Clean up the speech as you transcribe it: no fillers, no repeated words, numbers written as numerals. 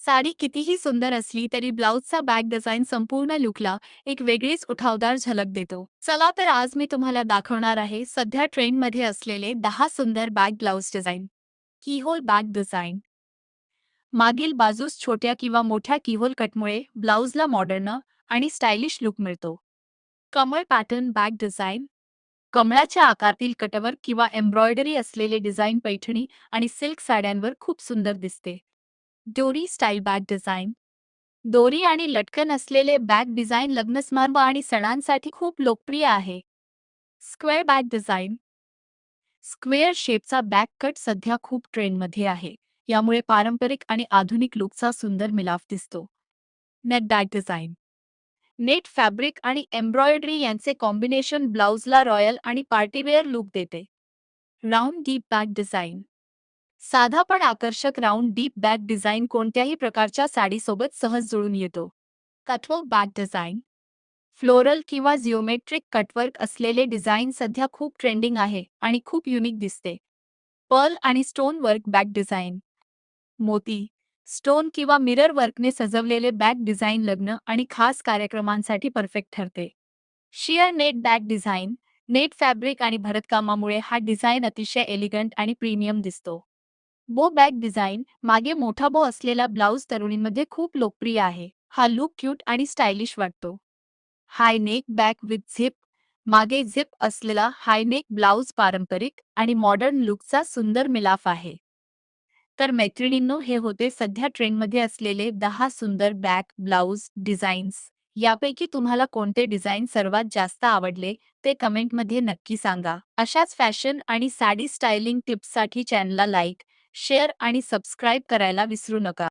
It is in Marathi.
साडी कितीही सुंदर असली तरी ब्लाउजचा बॅक डिझाईन संपूर्ण लुकला एक वेगळीच उठावदार झलक देतो. चला तर आज मी तुम्हाला दाखवणार आहे सध्या ट्रेंडमध्ये असलेले 10 सुंदर back blouse design. Keyhole back design. मागील बाजूस छोट्या किंवा मोठ्या कीहोल कटमुळे ब्लाउजला मॉडर्न आणि स्टायलिश लुक मिळतो. कमळ पॅटर्न बॅक डिझाईन. कमळाच्या आकारातील कटवर्क किंवा एम्ब्रॉयडरी असलेले डिझाईन पैठणी आणि सिल्क साड्यांवर खूप सुंदर दिसते. डोरी स्टाईल बॅग डिझाईन. दोरी आणि लटकन असलेले बॅग डिझाईन लग्न समारंभ आणि सणांसाठी खूप लोकप्रिय आहे. Square bag design. स्क्वेअर शेपचा बॅक कट सध्या खूप ट्रेंडमध्ये आहे. यामुळे पारंपरिक आणि आधुनिक लुकचा सुंदर मिलाफ दिसतो. Net bag design. Net fabric आणि एम्ब्रॉयडरी यांचे कॉम्बिनेशन ब्लाउजला रॉयल आणि पार्टीवेअर लुक देते. Round deep bag design. साधा पण आकर्षक राऊंड डीप बॅग डिझाईन कोणत्याही प्रकारच्या साडीसोबत सहज जुळून येतो. Cutwork bag design. फ्लोरल किंवा जिओमेट्रिक कटवर्क असलेले डिझाईन सध्या खूप ट्रेंडिंग आहे आणि खूप युनिक दिसते. पर्ल आणि स्टोन वर्क बॅग डिझाईन. मोती, स्टोन किंवा मिरर वर्कने सजवलेले बॅग डिझाईन लग्न आणि खास कार्यक्रमांसाठी परफेक्ट ठरते. Shear net bag design. Net fabric आणि भरतकामामुळे हा डिझाईन अतिशय एलिगंट आणि प्रीमियम दिसतो. बो बॅग डिझाईन. मागे मोठा बो असलेला ब्लाउज तरुणींमध्ये खूप लोकप्रिय आहे. हा लुक क्यूट आणि स्टायलिश वाटतो. हाय नेक बॅग विथ झिप. मागे झिप असलेला हाय नेक ब्लाउज पारंपरिक आणि मॉडर्न लुकचा सुंदर मिलाफ आहे. तर मैत्रिणींनो, हे होते सध्या ट्रेंडमध्ये असलेले 10 सुंदर बॅग ब्लाउज डिझाईन्स. यापैकी तुम्हाला कोणते डिझाईन सर्वात जास्त आवडले ते कमेंटमध्ये नक्की सांगा. अशाच फॅशन आणि साडी स्टायलिंग टिप्ससाठी चॅनलला लाईक, शेअर आणि सबस्क्राईब करायला विसरू नका.